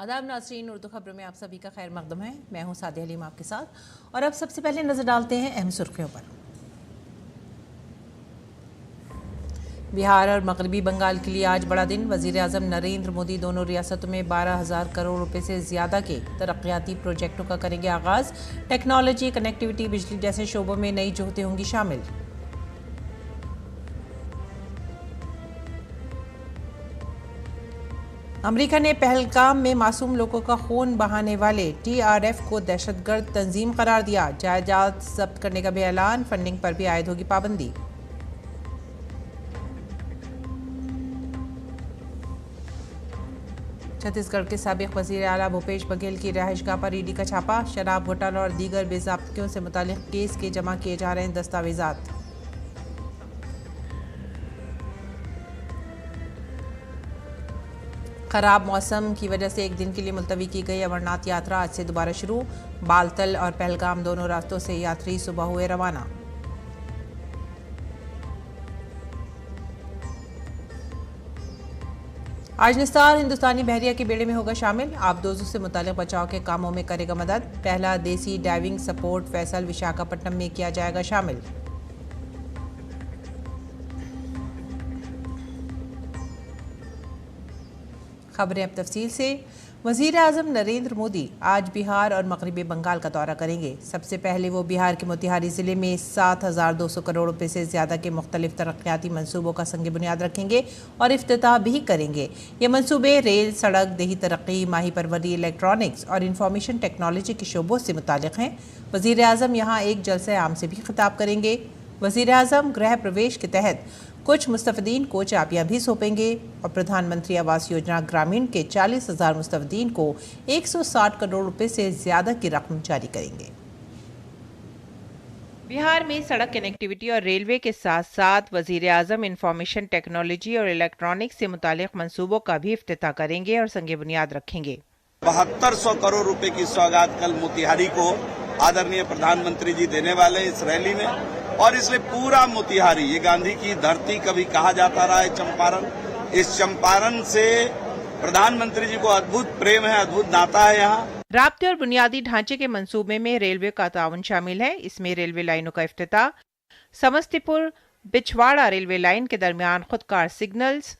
आदाब नाज़रीन, उर्दू खबरों में आप सभी का खैर मकदम है। मैं हूं सादिया हलीम आपके साथ और अब सबसे पहले नजर डालते हैं अहम सुर्खियों पर। बिहार और मगरबी बंगाल के लिए आज बड़ा दिन। वजीर आज़म नरेंद्र मोदी दोनों रियासतों में 12,000 करोड़ रुपए से ज़्यादा के तरक्याती प्रोजेक्टों का करेंगे आगाज़। टेक्नोलॉजी, कनेक्टिविटी, बिजली जैसे शोबों में नई जोहतें होंगी शामिल। अमेरिका ने पहलगाम में मासूम लोगों का खून बहाने वाले TRF को दहशतगर्द तंजीम करार दिया। जायदाद जब्त करने का भी ऐलान। फंडिंग पर भी आयद होगी पाबंदी। छत्तीसगढ़ के साबिक वजीर आला भूपेश बघेल की रिहाइशगाह पर ईडी का छापा। शराब घोटाला और दीगर बेज़ाब्तियों से मुतालिक केस के जमा किए जा रहे हैं दस्तावेजात। खराब मौसम की वजह से एक दिन के लिए मुलतवी की गई अमरनाथ यात्रा आज से दोबारा शुरू। बालतल और पहलगाम दोनों रास्तों से यात्री सुबह हुए रवाना। आज निसार हिंदुस्तानी बहरिया के बेड़े में होगा शामिल। आबदोजों से मुतालिक बचाव के कामों में करेगा मदद। पहला देसी डाइविंग सपोर्ट फैसल विशाखापट्टनम में किया जाएगा शामिल। खबरें अब तफसील से। वज़ीर आज़म नरेंद्र मोदी आज बिहार और मगरबी बंगाल का दौरा करेंगे। सबसे पहले वो बिहार के मोतिहारी ज़िले में 7,200 करोड़ रुपए से ज़्यादा के मुख्तलिफ तरक्याती मंसूबों का संग बुनियाद रखेंगे और इफ्तिताह भी करेंगे। ये मंसूबे रेल, सड़क, देही तरक्की, माही परवरी, इलेक्ट्रॉनिक्स और इंफॉर्मेशन टेक्नोलॉजी के शोबों से मुतालिक हैं। वज़ीर आज़म यहाँ एक जलसे आम से भी खिताब करेंगे। वज़ीर आज़म गृह प्रवेश के तहत कुछ मुस्तफ़दीन को चाबियां भी सौंपेंगे और प्रधानमंत्री आवास योजना ग्रामीण के 40,000 मुस्तफ़दीन को 160 करोड़ रुपए से ज़्यादा की रकम जारी करेंगे। बिहार में सड़क कनेक्टिविटी और रेलवे के साथ साथ वज़ीर आज़म इंफॉर्मेशन टेक्नोलॉजी और इलेक्ट्रॉनिक्स से मुतालिक मंसूबों का भी इफ्तिताह करेंगे और संग बुनियाद रखेंगे। 7200 करोड़ रुपए की सौगात कल मोतिहारी को आदरणीय प्रधानमंत्री जी देने वाले इस रैली में, और इसलिए पूरा मोतिहारी, ये गांधी की धरती कभी कहा जाता रहा है चंपारण, इस चंपारण से प्रधानमंत्री जी को अद्भुत प्रेम है, अद्भुत नाता है। यहाँ राब्ते और बुनियादी ढांचे के मंसूबे में रेलवे का ताउन शामिल है। इसमें रेलवे लाइनों का इफ्तिताह, समस्तीपुर बिछवाड़ा रेलवे लाइन के दरमियान खुदकार सिग्नल्स,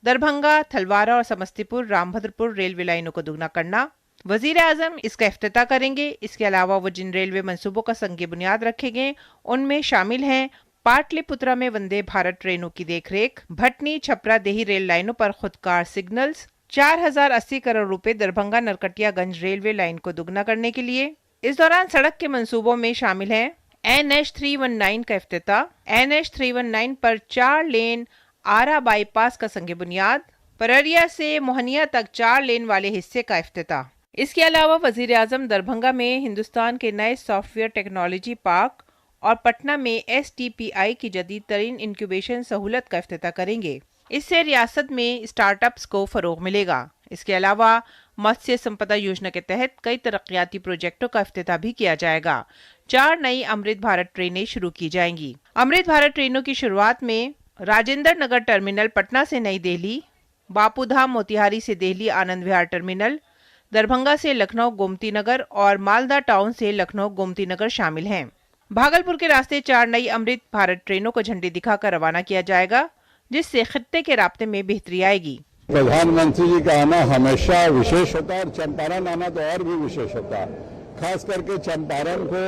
दरभंगा, थलवारा और समस्तीपुर रामभद्रपुर रेलवे लाइनों को दुगना करना। वजीर आजम इसका इफ्तिताह करेंगे। इसके अलावा वो जिन रेलवे मंसूबों का संग बुनियाद रखेंगे उनमें शामिल हैं पाटलिपुत्रा में वंदे भारत ट्रेनों की देखरेख, भटनी छपरा देही रेल लाइनों पर खुदकार सिग्नल्स, 4,080 करोड़ रुपए दरभंगा नरकटियागंज रेलवे लाइन को दुगना करने के लिए। इस दौरान सड़क के मंसूबों में शामिल हैं NH 319 का इफ्तिताह, NH 319 पर 4 लेन आरा बाईपास का संग बुनियाद, पररिया से मोहनिया तक 4 लेन वाले हिस्से का इफ्तिताह। इसके अलावा वजीर आजम दरभंगा में हिंदुस्तान के नए सॉफ्टवेयर टेक्नोलॉजी पार्क और पटना में STPI की जदीद तरीन इंक्यूबेशन सहूलत का इफ्तिताह करेंगे। इससे रियासत में स्टार्टअप्स को फरोग मिलेगा। इसके अलावा मत्स्य संपदा योजना के तहत कई तरक्याती प्रोजेक्टों का इफ्तिताह भी किया जाएगा। 4 नई अमृत भारत ट्रेनें शुरू की जाएंगी। अमृत भारत ट्रेनों की शुरुआत में राजेंद्र नगर टर्मिनल पटना से नई दिल्ली, बापूधाम मोतिहारी से दिल्ली आनंद विहार टर्मिनल, दरभंगा से लखनऊ गोमती नगर और मालदा टाउन से लखनऊ गोमती नगर शामिल हैं। भागलपुर के रास्ते 4 नई अमृत भारत ट्रेनों को झंडी दिखाकर रवाना किया जाएगा, जिससे खित्ते के राब्ते में बेहतरी आएगी। प्रधानमंत्री जी का आना हमेशा विशेष होता है और चंपारण आना तो और भी विशेष होता है। खास करके चंपारण को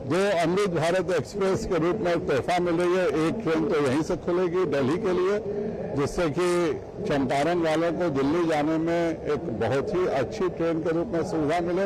2 अमृत भारत एक्सप्रेस के रूप में तोहफा मिल रही है। एक ट्रेन तो यहीं से खुलेगी दिल्ली के लिए, जिससे कि चंपारण वालों को दिल्ली जाने में एक बहुत ही अच्छी ट्रेन के रूप में सुविधा मिले।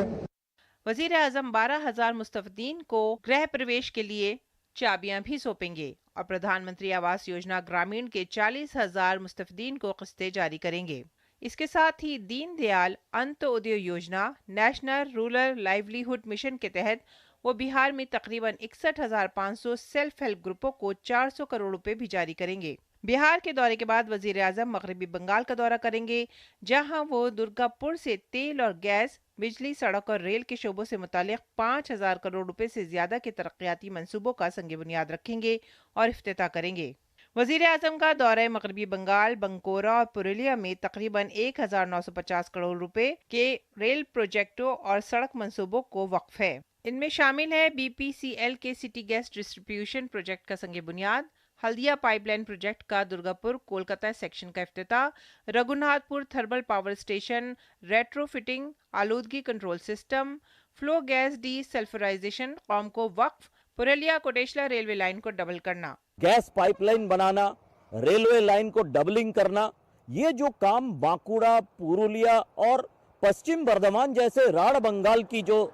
वजीर आजम 12,000 मुस्तफदीन को गृह प्रवेश के लिए चाबियां भी सौंपेंगे और प्रधानमंत्री आवास योजना ग्रामीण के 40,000 मुस्तफदीन को किस्तें जारी करेंगे। इसके साथ ही दीनदयाल अंत्योदय योजना नेशनल रूरल लाइवलीहुड मिशन के तहत वो बिहार में तकरीबन 61,500 सेल्फ हेल्प ग्रुपों को 400 करोड़ रुपए भी जारी करेंगे। बिहार के दौरे के बाद वजीर आजम मगरबी बंगाल का दौरा करेंगे, जहां वो दुर्गापुर से तेल और गैस, बिजली, सड़क और रेल के शोबों से मुतालिक 5,000 करोड़ रुपए से ज्यादा के तरक्याती मंसूबों का संग बुनियाद रखेंगे और इफ्तिताह करेंगे। वजीर आजम का दौरे मगरबी बंगाल, बंकोरा और पुरुलिया में तकरीबन 1950 करोड़ रुपए के रेल प्रोजेक्टों और सड़क मंसूबों को वक्फ है। इनमें शामिल है BPCL के सिटी गैस डिस्ट्रीब्यूशन प्रोजेक्ट का संगे बुनियाद, हल्दिया पाइपलाइन प्रोजेक्ट का दुर्गापुर कोलकाता सेक्शन का इफ्तिताह, Raghunathpur thermal power station retrofitting, आलूदगी control system, flue gas desulphurisation, कौम को वक्फ, पुरुलिया कोटेशला रेलवे लाइन को डबल करना, गैस पाइपलाइन बनाना, रेलवे लाइन को डबलिंग करना, ये जो काम बांकुड़ा, पुरुलिया और पश्चिम बर्धमान जैसे राढ़ बंगाल की जो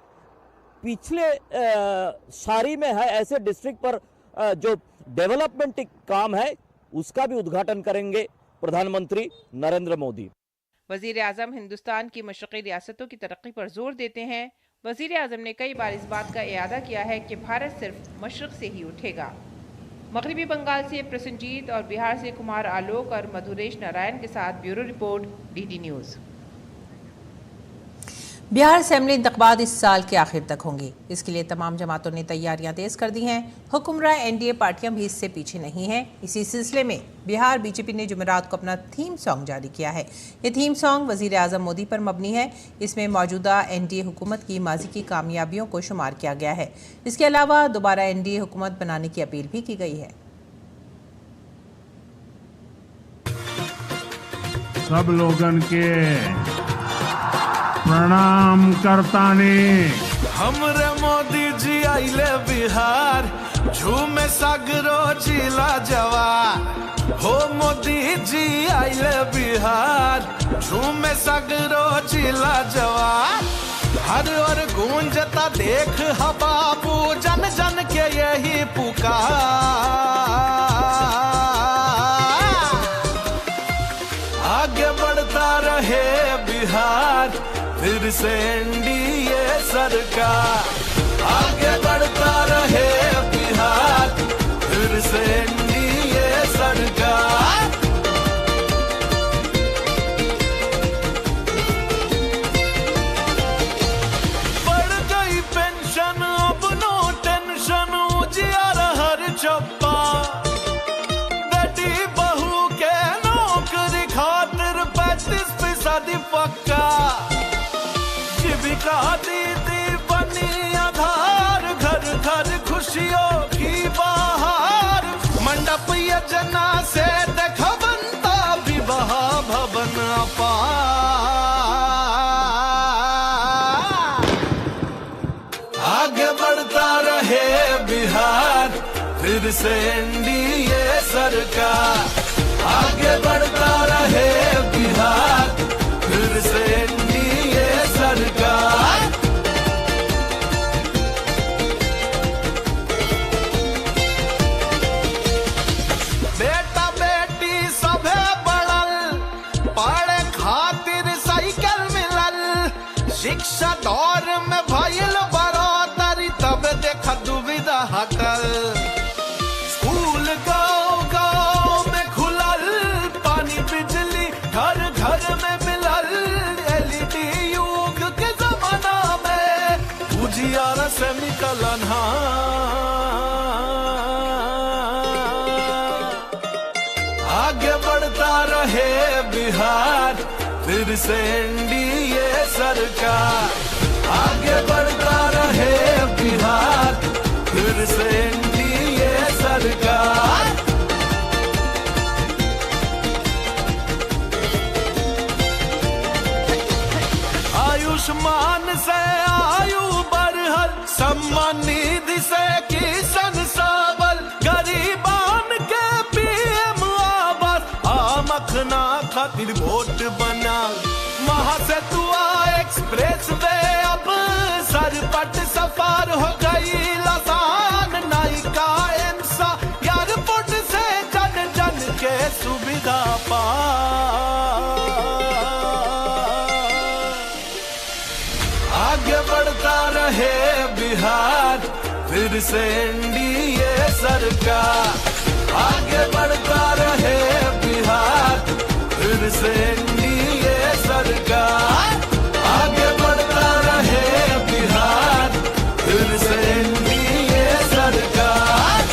पिछले सारी में है, ऐसे डिस्ट्रिक्ट पर जो डेवलपमेंट काम है, उसका भी उद्घाटन करेंगे प्रधानमंत्री नरेंद्र मोदी। वजीर आजम हिंदुस्तान की मशरक़ी रियासतों की तरक्की पर जोर देते हैं। वजीर आजम ने कई बार इस बात का इयादा किया है कि भारत सिर्फ मशरक़ से ही उठेगा। मगरबी बंगाल से प्रसन्नजीत और बिहार से कुमार आलोक और मधुरेश नारायण के साथ bureau report, DD news. Bihar assembly इंतख़ाबात इस साल के आखिर तक होंगी। इसके लिए तमाम जमातों ने तैयारियां तेज कर दी हैं। हुक्मरां NDA पार्टियां भी इससे पीछे नहीं हैं। इसी सिलसिले में बिहार BJP ने जुमेरात को अपना थीम सॉन्ग जारी किया है। ये थीम सॉन्ग वज़ीर आज़म मोदी पर मबनी है। इसमें मौजूदा NDA हुकूमत की माजी की कामयाबियों को शुमार किया गया है। इसके अलावा दोबारा NDA हुकूमत बनाने की अपील भी की गई है। सब लोगन के प्रणाम करतानी। हमरे मोदी जी आइले बिहार, झूमे सागरो जिला जवार। हो मोदी जी आइले बिहार, झूमे सागरो जिला जवार। हर और गूंजता देख हा बाबू, जन जन के यही पुकार। आगे बढ़ता रहे बिहार, फिर से NDA सरकार। आगे बढ़ता रहे बिहार, फिर से NDA सरकार। बढ़ गई पेंशन, अब नो टेंशन, उजियारा हर चप्पा। बेटी बहू के नौकरी खातिर 35% पक्का। जीविका दीदी बनी आधार, घर घर खुशियों की बहार। मंडप योजना से देखा बनता विवाह भवन अपार। आगे बढ़ता रहे बिहार, फिर से NDA सरकार। आगे बढ़ता रहे बिहार, फिर से NDA सरकार। बेटा बेटी सभे बढ़ल, पढ़े खातिर साइकिल मिलल। शिक्षा दौर में भइल बढ़ोतरी, तब देखा दुविधा हटल। स्कूल गाँव गाँव में खुलल, पानी बिजली घर घर में मिलल। LED युग के जमाना में उजियारा से निकल आगे बढ़ता रहे बिहार, फिर से NDA सरकार। आगे बढ़ता रहे बिहार, फिर से NDA सरकार। आयुष्मान से आयु बढ़ल, सम्मान निधि से किसान सबल। गरीबान के PM आवास, मखना खातिर वोट बना। महासेतुआ एक्सप्रेस वे अब सरपट सफर हो गई आसान। नायिका एम्सा एयरपोर्ट से जन जन के सुविधा पा। आगे बढ़ता रहे बिहार, फिर से NDA सरकार। आगे बढ़ता रहे बिहार, फिर से NDA सरकार। आगे बढ़ता रहे बिहार, फिर से NDA सरकार।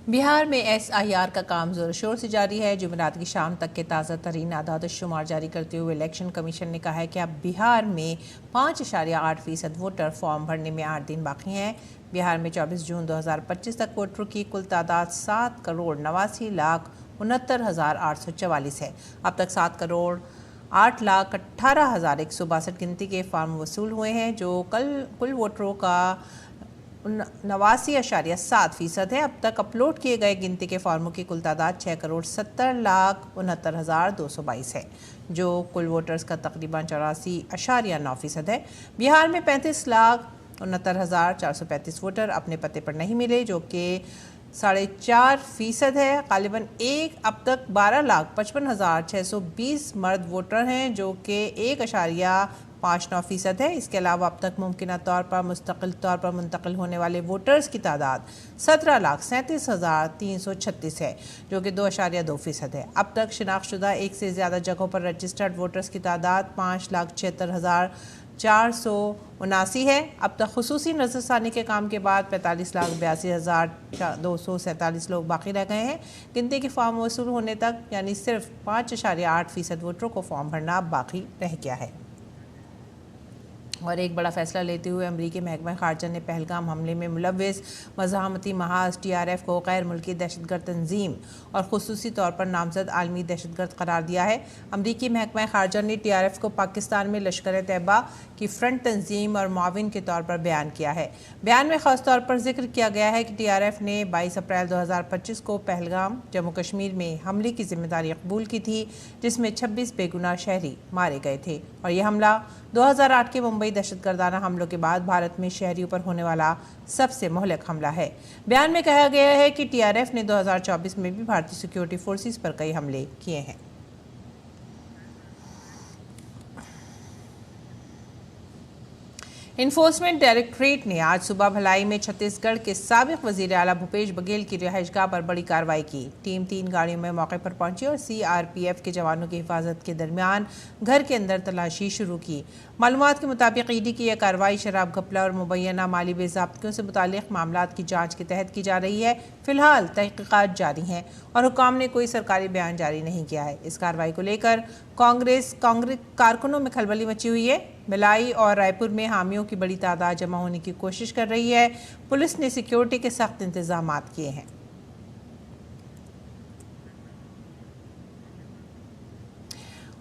बिहार में SIR का काम जोर शोर से जारी है। जुमेरात की शाम तक के ताज़ा तरीन आदाद शुमार जारी करते हुए इलेक्शन कमीशन ने कहा है कि अब बिहार में 5.8% वोटर फॉर्म भरने में 8 दिन बाकी हैं। बिहार में 24 जून 2025 तक वोटरों की कुल तादाद 7,89,69,844 है। अब तक 7,08,18,162 गिनती के फॉर्म वसूल हुए हैं, जो कुल वोटरों का 89.7% है। अब तक अपलोड किए गए गिनती के फॉर्मों की कुल तादाद 6,70,69,222 है, जो कुल वोटर्स का तकरीबन 84.9% है। बिहार में 35,69,435 वोटर अपने पते पर नहीं मिले, जो कि 4.5% है। गालिबन अब तक 12,55,620 मर्द वोटर हैं, जो कि 1.59% है। इसके अलावा अब तक मुमकिन तौर पर मुस्तकिल तौर पर मुंतकिल होने वाले वोटर्स की तादाद 17,37,336 है, जो कि 2.2% है। अब तक शिनाख्तशुदा एक से ज़्यादा जगहों पर रजिस्टर्ड वोटर्स की तादाद 5,76,479 है। अब तक खुसूसी नजरसानी के काम के बाद 45,82,247 लोग बाकी रह गए हैं। गिनती के फॉर्म वसूल होने तक यानी सिर्फ 5.8% वोटरों को फॉर्म भरना बाकी रह गया है। और एक बड़ा फैसला लेते हुए अमरीकी महकमा खारजा ने पहलगाम हमले में मुलव्विस मज़ाहमती महाज TRF को गैर मुल्की दहशतगर्द तंजीम और खुसूसी तौर पर नामजद आलमी दहशतगर्द करार दिया है। अमरीकी महकमा खारजा ने TRF को पाकिस्तान में लश्कर तैयबा की फ्रंट तंजीम और मुआविन के तौर पर बयान किया है। बयान में ख़ास तौर पर जिक्र किया गया है कि TRF ने 22 अप्रैल 2025 को पहलगाम जम्मू कश्मीर में हमले की जिम्मेदारी कबूल की थी, जिसमें 26 बेगुनाह शहरी मारे गए थे। और यह हमला 2008 के मुंबई दहशतगर्दाना हमलों के बाद भारत में शहरियों पर होने वाला सबसे मोहलक हमला है। बयान में कहा गया है कि TRF ने 2024 में भी भारतीय सिक्योरिटी फोर्सेस पर कई हमले किए हैं। इन्फोर्समेंट डायरेक्टरेट ने आज सुबह भलाई में छत्तीसगढ़ के साबिक वजीर आला भूपेश बघेल की रिहाइशगाह पर बड़ी कार्रवाई की। टीम 3 गाड़ियों में मौके पर पहुंची और CRPF के जवानों की हिफाजत के दरमियान घर के अंदर तलाशी शुरू की। मालूमात के मुताबिक ED की यह कार्रवाई शराब घपला और मुबैना माली बेज़ाब्तियों से मुतालिक मामलात की जाँच के तहत की जा रही है। फिलहाल तहकीकात जारी हैं और हुकाम ने कोई सरकारी बयान जारी नहीं किया है। इस कार्रवाई को लेकर कांग्रेस कारकुनों में खलबली मची हुई है। भिलाई और रायपुर में हामियों की बड़ी तादाद जमा होने की कोशिश कर रही है। पुलिस ने सिक्योरिटी के सख्त इंतजाम किए हैं।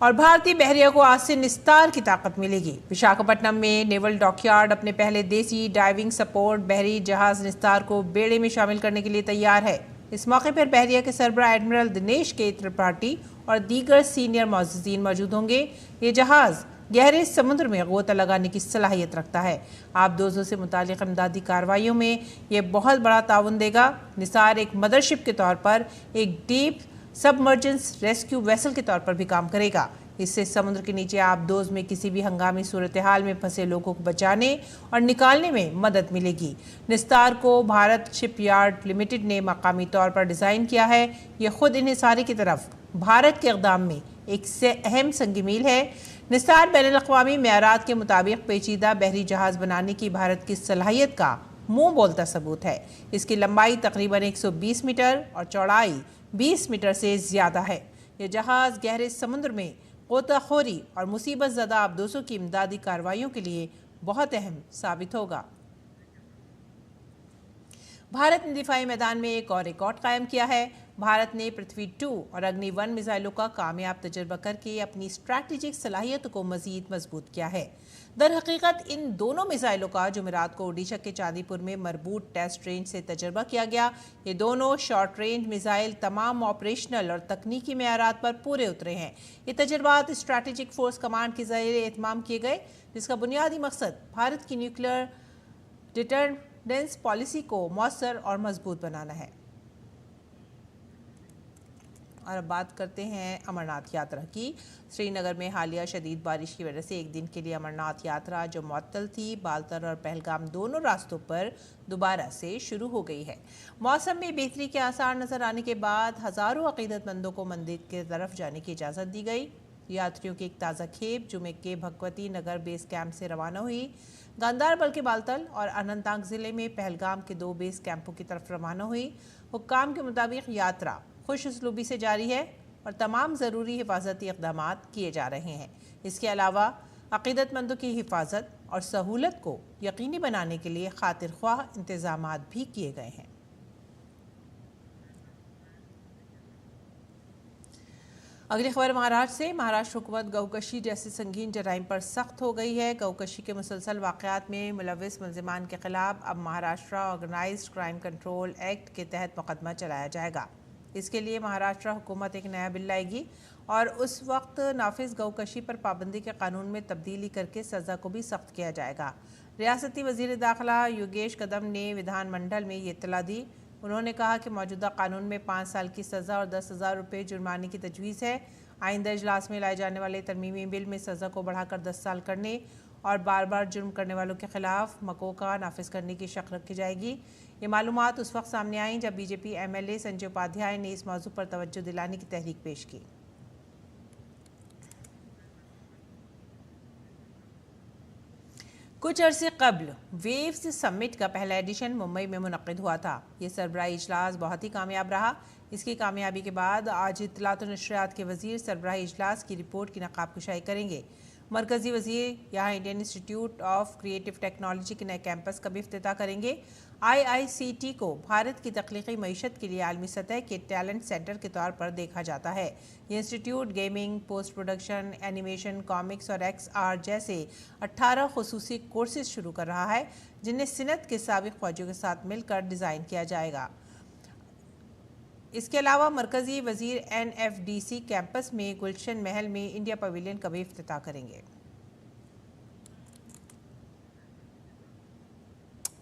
और भारतीय बहरिया को आज से निस्तार की ताकत मिलेगी। विशाखापट्टनम में नेवल डॉकयार्ड अपने पहले देसी डाइविंग सपोर्ट बहरी जहाज निस्तार को बेड़े में शामिल करने के लिए तैयार है। इस मौके पर बहरिया के सरबराह एडमिरल दिनेश के त्रिपाठी और दीगर सीनियर मौजूदीन मौजूद होंगे। ये जहाज गहरे समुद्र में गोता लगाने की सलाहियत रखता है। आबदोजों से मुतालिक इमदादी कार्रवाइयों में ये बहुत बड़ा ताउन देगा। निसार एक मदरशिप के तौर पर एक डीप सबमर्जेंस रेस्क्यू वेसल के तौर पर भी काम करेगा। इससे समुद्र के नीचे आबदोज में किसी भी हंगामी सूरत हाल में फंसे लोगों को बचाने और निकालने में मदद मिलेगी। निस्तार को भारत शिपयार्ड लिमिटेड ने मकामी तौर पर डिज़ाइन किया है। यह खुद इन्हिसारी की तरफ भारत के इक़दाम में एक से अहम संग मील है। निस्तार बैनुल-अक़वामी मेयारात के मुताबिक पेचीदा बहरी जहाज़ बनाने की भारत की सलाहियत का मुंह बोलता सबूत है। इसकी लंबाई तकरीबन 120 मीटर और चौड़ाई 20 मीटर से ज़्यादा है। यह जहाज़ गहरे समुद्र में गोताखोरी और मुसीबत ज़दा आबदोजों की इमदादी कार्रवाइयों के लिए बहुत अहम साबित होगा। भारत ने दिफाई मैदान में एक और रिकॉर्ड कायम किया है। भारत ने पृथ्वी 2 और अग्नि 1 मिसाइलों का कामयाब तजर्बा करके अपनी स्ट्रैटेजिक सलाहियत को मजीद मजबूत किया है। दर हकीकत इन दोनों मिसाइलों का जुमेरात को ओडिशा के चांदीपुर में मरबूत टेस्ट रेंज से तजर्बा किया गया। ये दोनों शॉर्ट रेंज मिसाइल तमाम ऑपरेशनल और तकनीकी मेयारात पर पूरे उतरे हैं। ये तजर्बात स्ट्रैटेजिक फोर्स कमांड के जरिए एहतमाम किए गए, जिसका बुनियादी मकसद भारत की न्यूक्लियर डिटरडेंस पॉलिसी को मौसर और मजबूत बनाना है। और अब बात करते हैं अमरनाथ यात्रा की। श्रीनगर में हालिया शदीद बारिश की वजह से एक दिन के लिए अमरनाथ यात्रा जो मुअत्तल थी, बालतर और पहलगाम दोनों रास्तों पर दोबारा से शुरू हो गई है। मौसम में बेहतरी के आसार नजर आने के बाद हज़ारों अकीदतमंदों को मंदिर की तरफ जाने की इजाज़त दी गई। यात्रियों की एक ताज़ा खेप जुमे के भगवती नगर बेस कैंप से रवाना हुई। गांधारबल के बालतल और अनंतनाग ज़िले में पहलगाम के 2 बेस कैंपों की तरफ रवाना हुई। हुक्काम के मुताबिक यात्रा खुश उसलूबी से जारी है और तमाम ज़रूरी हिफाजती इक़दाम किए जा रहे हैं। इसके अलावा अक़ीदतमंदों की हिफाजत और सहूलत को यकीनी बनाने के लिए खातिर ख्वाह इंतज़ामात भी किए गए हैं। अगली खबर महाराष्ट्र से। महाराष्ट्र हुकूमत गौकशी जैसे संगीन जराइम पर सख्त हो गई है। गौकशी के मुसलसल वाक़यात में मुलविस मुल्ज़िमान के खिलाफ अब Maharashtra organised crime control act के तहत मुकदमा चलाया जाएगा। इसके लिए महाराष्ट्र हुकूमत एक नया बिल लाएगी और उस वक्त नाफिज गौकशी पर पाबंदी के कानून में तब्दीली करके सज़ा को भी सख्त किया जाएगा। रियासती वज़ीर दाखिला योगेश कदम ने विधानमंडल में ये इत्तला दी। उन्होंने कहा कि मौजूदा कानून में 5 साल की सज़ा और 10,000 रुपये जुर्माने की तजवीज़ है। आइंदा इजलास में लाए जाने वाले तरमीमी बिल में सज़ा को बढ़ाकर 10 साल करने और बार बार जुर्म करने वालों के खिलाफ मकोका नाफिज करने की शर्त रखी जाएगी। ये मालूमात उस वक्त सामने आई जब बीजेपी MLA संजय उपाध्याय ने इस मौजू पर तवज्जो दिलाने की तहरीक पेश की। कुछ अरसे कबल वेव्स समिट का पहला एडिशन मुंबई में मुनक्किद हुआ था। ये सरबराही इजलास बहुत ही कामयाब रहा। इसकी कामयाबी के बाद आज इत्तलात और नशरियात के वजीर सरबराही इजलास की रिपोर्ट की नकाबकुशाई करेंगे। मरकजी वजीर यहाँ Indian institute of creative technology के नए कैंपस का भी इफ्तिताह करेंगे। IICT को भारत की तख्लीकी मईशत के लिए आलमी सतह के टैलेंट सेंटर के तौर पर देखा जाता है। ये institute gaming, post production, animation, comics और XR जैसे 18 खुसूसी कोर्सेज शुरू कर रहा है, जिन्हें सिनत के साबिक फौजियों के साथ मिलकर डिज़ाइन किया जाएगा। इसके अलावा मरकजी वजीर NFDC कैंपस में गुलशन महल में इंडिया पवेलियन का भी इफ्तिताह करेंगे।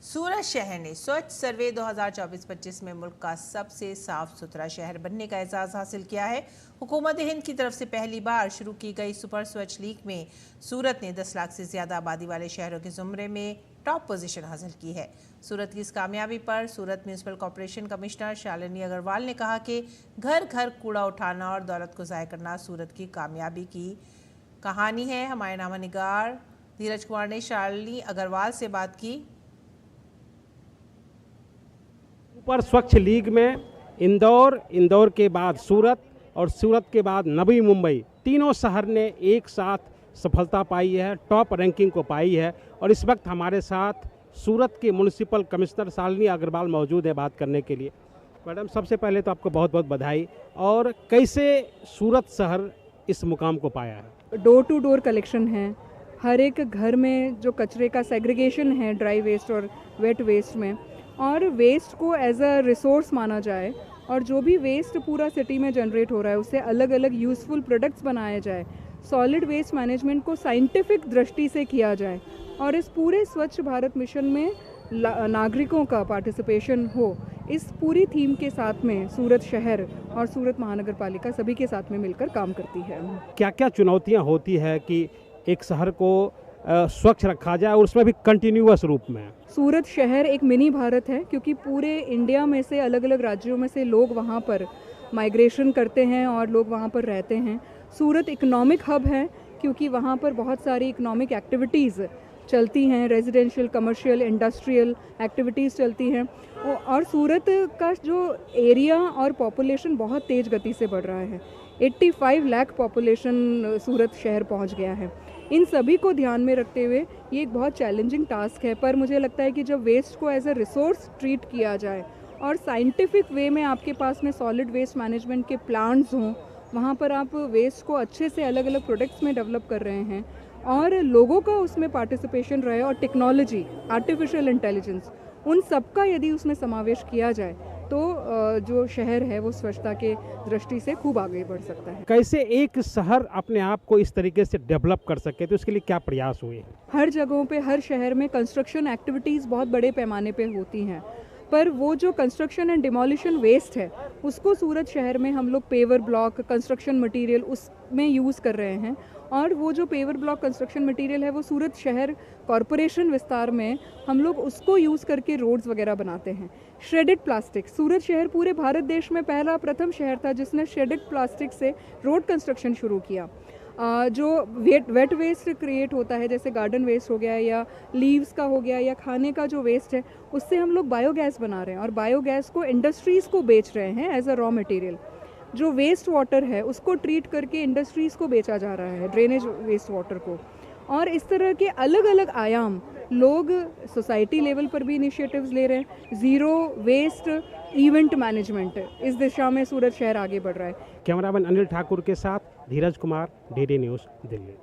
सूरत शहर ने स्वच्छ सर्वे 2024-25 में मुल्क का सबसे साफ सुथरा शहर बनने का एजाज़ हासिल किया है। हुकूमत हिंद की तरफ से पहली बार शुरू की गई सुपर स्वच्छ लीग में सूरत ने 10 लाख से ज़्यादा आबादी वाले शहरों के ज़ुमरे में टॉप पोजीशन हासिल की है। सूरत की इस कामयाबी पर Surat municipal corporation commissioner Shalini Agarwal ने कहा कि घर घर कूड़ा उठाना और दौलत को ज़ाय करना सूरत की कामयाबी की कहानी है। हमारे नामा निगार धीरज कुमार ने शालिनी अग्रवाल से बात की। सुपर स्वच्छ लीग में इंदौर के बाद सूरत और सूरत के बाद नवी मुंबई, तीनों शहर ने एक साथ सफलता पाई है, टॉप रैंकिंग को पाई है। और इस वक्त हमारे साथ सूरत के म्युनिसिपल कमिश्नर शालिनी अग्रवाल मौजूद है बात करने के लिए। मैडम, सबसे पहले तो आपको बहुत बहुत बधाई। और कैसे सूरत शहर इस मुकाम को पाया है? डोर टू डोर कलेक्शन है, हर एक घर में जो कचरे का सेग्रीगेशन है, ड्राई वेस्ट और वेट वेस्ट में, और वेस्ट को एज अ रिसोर्स माना जाए और जो भी वेस्ट पूरा सिटी में जनरेट हो रहा है उससे अलग अलग यूज़फुल प्रोडक्ट्स बनाए जाए। सॉलिड वेस्ट मैनेजमेंट को साइंटिफिक दृष्टि से किया जाए और इस पूरे स्वच्छ भारत मिशन में नागरिकों का पार्टिसिपेशन हो। इस पूरी थीम के साथ में सूरत शहर और सूरत महानगर पालिका सभी के साथ में मिलकर काम करती है। क्या क्या चुनौतियाँ होती है कि एक शहर को स्वच्छ रखा जाए और उसमें भी कंटिन्यूअस रूप में? सूरत शहर एक मिनी भारत है क्योंकि पूरे इंडिया में से अलग अलग राज्यों में से लोग वहाँ पर माइग्रेशन करते हैं और लोग वहाँ पर रहते हैं। सूरत इकोनॉमिक हब है क्योंकि वहाँ पर बहुत सारी इकोनॉमिक एक्टिविटीज़ चलती हैं, रेजिडेंशियल, कमर्शियल, इंडस्ट्रियल एक्टिविटीज़ चलती हैं। और सूरत का जो एरिया और पॉपुलेशन बहुत तेज़ गति से बढ़ रहा है। 85 लाख पॉपुलेशन सूरत शहर पहुँच गया है। इन सभी को ध्यान में रखते हुए ये एक बहुत चैलेंजिंग टास्क है, पर मुझे लगता है कि जब वेस्ट को एज अ रिसोर्स ट्रीट किया जाए और साइंटिफिक वे में आपके पास में सॉलिड वेस्ट मैनेजमेंट के प्लांट्स हों, वहाँ पर आप वेस्ट को अच्छे से अलग अलग प्रोडक्ट्स में डेवलप कर रहे हैं और लोगों का उसमें पार्टिसिपेशन रहे और टेक्नोलॉजी, आर्टिफिशियल इंटेलिजेंस, उन सब का यदि उसमें समावेश किया जाए तो जो शहर है वो स्वच्छता के दृष्टि से खूब आगे बढ़ सकता है। कैसे एक शहर अपने आप को इस तरीके से डेवलप कर सके, तो इसके लिए क्या प्रयास हुए? हर जगहों पे, हर शहर में कंस्ट्रक्शन एक्टिविटीज़ बहुत बड़े पैमाने पे होती हैं, पर वो जो कंस्ट्रक्शन एंड डिमोलिशन वेस्ट है उसको सूरत शहर में हम लोग पेवर ब्लॉक, कंस्ट्रक्शन मटेरियल उसमें यूज़ कर रहे हैं। और वो जो पेवर ब्लॉक कंस्ट्रक्शन मटेरियल है वो सूरत शहर कॉरपोरेशन विस्तार में हम लोग उसको यूज़ करके रोड्स वगैरह बनाते हैं। श्रेडेड प्लास्टिक, सूरत शहर पूरे भारत देश में प्रथम शहर था जिसने श्रेडेड प्लास्टिक से रोड कंस्ट्रक्शन शुरू किया। जो वेट वेस्ट क्रिएट होता है, जैसे गार्डन वेस्ट हो गया या लीव्स का हो गया या खाने का जो वेस्ट है, उससे हम लोग बायोगैस बना रहे हैं और बायोगैस को इंडस्ट्रीज़ को बेच रहे हैं एज अ रॉ मटेरियल। जो वेस्ट वाटर है उसको ट्रीट करके इंडस्ट्रीज़ को बेचा जा रहा है, ड्रेनेज वेस्ट वाटर को। और इस तरह के अलग अलग आयाम लोग सोसाइटी लेवल पर भी इनिशिएटिव्स ले रहे हैं। ज़ीरो वेस्ट इवेंट मैनेजमेंट, इस दिशा में सूरत शहर आगे बढ़ रहा है। कैमरामैन अनिल ठाकुर के साथ धीरज कुमार, डीडी न्यूज़, दिल्ली।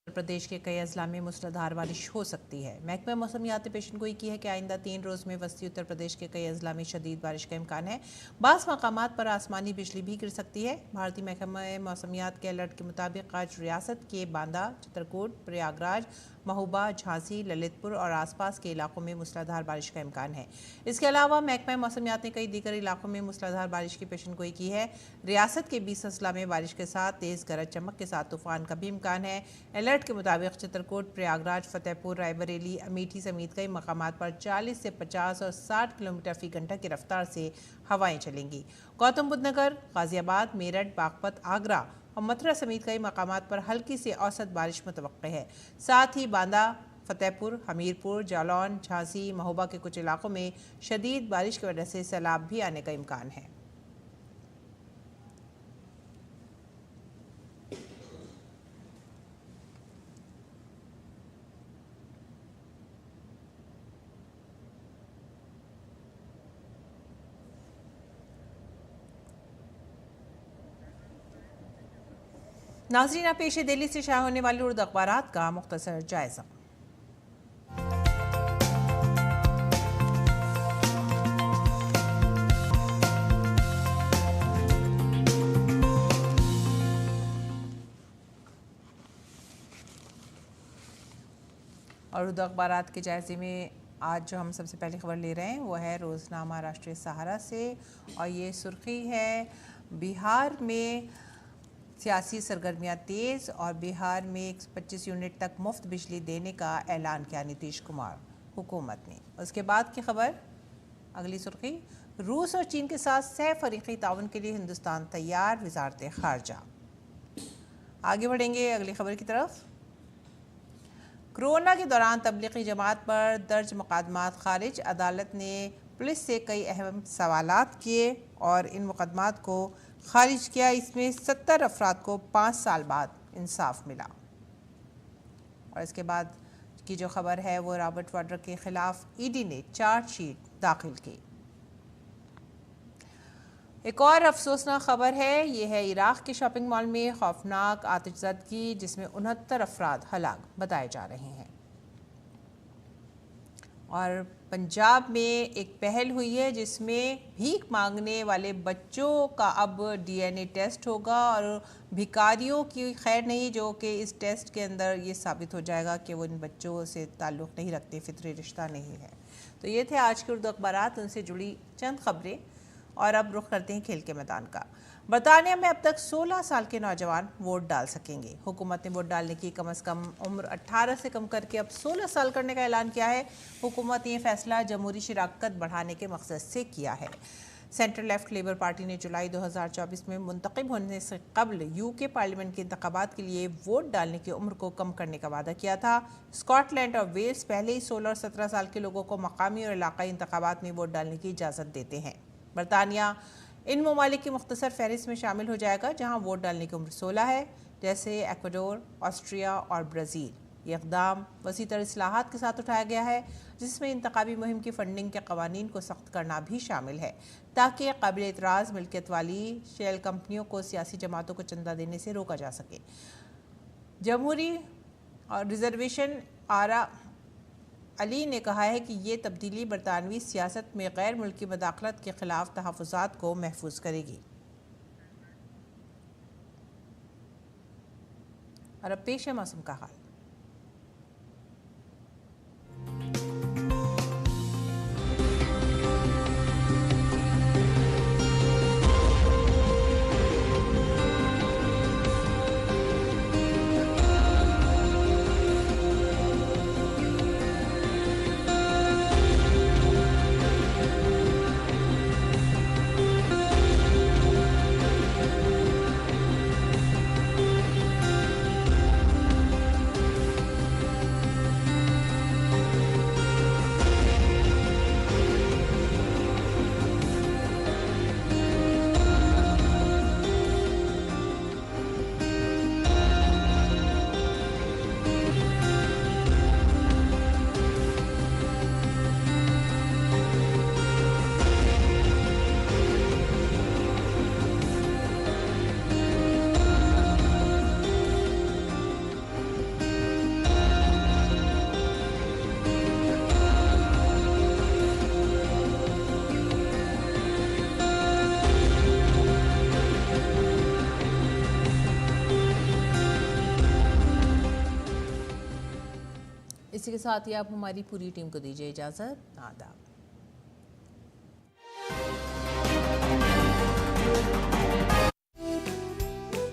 उत्तर प्रदेश के कई अजला में मूसलाधार बारिश हो सकती है। महकमा मौसमियात ने पेशन गोई की है कि आइंदा 3 रोज़ में वस्ती उत्तर प्रदेश के कई अजला में शदीद बारिश का इम्कान है। बाज़ मकामात पर आसमानी बिजली भी गिर सकती है। भारतीय महकमा मौसमियात के अलर्ट के मुताबिक आज रियासत के बांदा, चित्रकूट, प्रयागराज, महोबा, झांसी, ललितपुर और आसपास के इलाकों में मूसलाधार बारिश का इम्कान है। इसके अलावा महकमा मौसमियात ने कई दीगर इलाकों में मूसलाधार बारिश की पेशन गोई की है। रियासत के 20 अजला में बारिश के साथ तेज़ गरज चमक के साथ तूफान का भी इम्कान है। अलर्ट के मुताबिक चित्रकूट, प्रयागराज, फतेहपुर, रायबरेली, अमेठी समेत कई मकामात पर 40 से 50 और 60 किलोमीटर फी घंटा की रफ्तार से हवाएं चलेंगी। गौतम बुद्ध नगर, गाजियाबाद, मेरठ, बागपत, आगरा और मथुरा समेत कई मकामात पर हल्की से औसत बारिश मुतवक्के है। साथ ही बांदा, फतेहपुर, हमीरपुर, जालौन, झांसी, महोबा के कुछ इलाकों में शदीद बारिश की वजह से सैलाब भी आने का इम्कान है। नाज़रीन, पेश दिल्ली से शाया होने वाले उर्दू अखबारात का मुख्तसर जायजा। और उर्दू अखबारात के जायजे में आज जो हम सबसे पहली खबर ले रहे हैं वो है रोज़नामा राष्ट्रीय सहारा से, और ये सुर्खी है बिहार में सियासी सरगर्मियाँ तेज़ और बिहार में 125 यूनिट तक मुफ्त बिजली देने का ऐलान किया नीतीश कुमार हुकूमत ने। उसके बाद की खबर, अगली सुर्खी, रूस और चीन के साथ सह फरीकी ताउन के लिए हिंदुस्तान तैयार, वज़ारत ख़ारजा। आगे बढ़ेंगे अगली खबर की तरफ। कोरोना के दौरान तबलीगी जमात पर दर्ज मुकदमात खारिज, अदालत ने पुलिस से कई अहम सवालात किए और इन मुकदमात को खारिज किया। इसमें 70 अफराद को 5 साल बाद इंसाफ मिला। और इसके बाद की जो खबर है वो रॉबर्ट वाड्रा के खिलाफ ईडी ने चार्जशीट दाखिल की। एक और अफसोसनाक खबर है, ये है इराक़ के शॉपिंग मॉल में खौफनाक आतिशज़दगी, जिसमें 69 अफराद हलाक बताए जा रहे हैं। और पंजाब में एक पहल हुई है जिसमें भीख मांगने वाले बच्चों का अब DNA टेस्ट होगा, और भिखारियों की खैर नहीं, जो कि इस टेस्ट के अंदर ये साबित हो जाएगा कि वो इन बच्चों से ताल्लुक़ नहीं रखते, फितरी रिश्ता नहीं है। तो ये थे आज के उर्दू अखबारात, उनसे जुड़ी चंद खबरें। और अब रुख करते हैं खेल के मैदान का। बरतानिया में अब तक 16 साल के नौजवान वोट डाल सकेंगे। हुकूमत ने वोट डालने की कम से कम उम्र 18 से कम करके अब 16 साल करने का ऐलान किया है। हुकूमत ने यह फैसला जमहूरी शिराकत बढ़ाने के मकसद से किया है। सेंट्रल लेफ्ट लेबर पार्टी ने जुलाई 2024 में मुंतखब होने से कबल UK पार्लियामेंट के इंतखाबात के लिए वोट डालने की उम्र को कम करने का वादा किया था। स्कॉटलैंड और वेल्स पहले ही 16 और 17 साल के लोगों को मकामी और इलाकाई इंतखाबात में वोट डालने की इजाज़त देते हैं। बरतानिया इन ममालिक की मुख्तसर फहरिस्त में शामिल हो जाएगा जहां वोट डालने की उम्र 16 है, जैसे एक्वाडोर, ऑस्ट्रिया और ब्राज़ील। ये इक़दाम वसीतर इस्लाहात के साथ उठाया गया है, जिसमें इंतखाबी मुहिम की फ़ंडिंग के कवानीन को सख्त करना भी शामिल है, ताकि काबिल एतराज़ मिल्कियत वाली शेल कंपनियों को सियासी जमातों को चंदा देने से रोका जा सके। जमहूरी और रिजर्वेशन आरा अली ने कहा है कि ये तब्दीली बरतानवी सियासत में गैर मुल्की मदाखलत के खिलाफ तहफ़्फ़ुज़ात को महफूज करेगी। और अब पेश है मौसम का हाल। इसी के साथ ही आप हमारी पूरी टीम को दीजिए इजाज़त। आदाब।